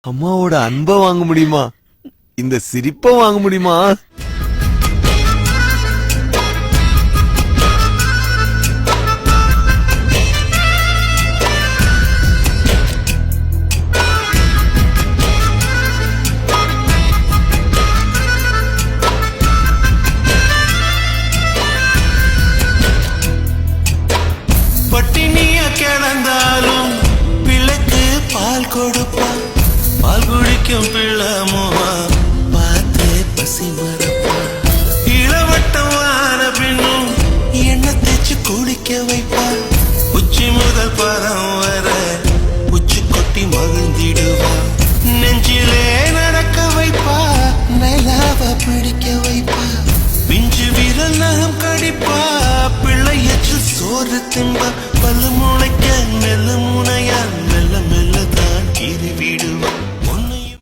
அம்மாவோட அன்பை வாங்க முடியுமா? இந்த சிரிப்பை வாங்க முடியுமா? பட்டினிய கிடந்தாலும் பிள்ளைக்கு பால் கொடுப்பா, பால் குடிக்கும் பிள்ளமுவா பார்த்து பசி மறப்பா. இளவட்டமான பின்னும் எண்ணெய் தேய்ச்சி குளிக்க வைப்பா, உச்சி முதல்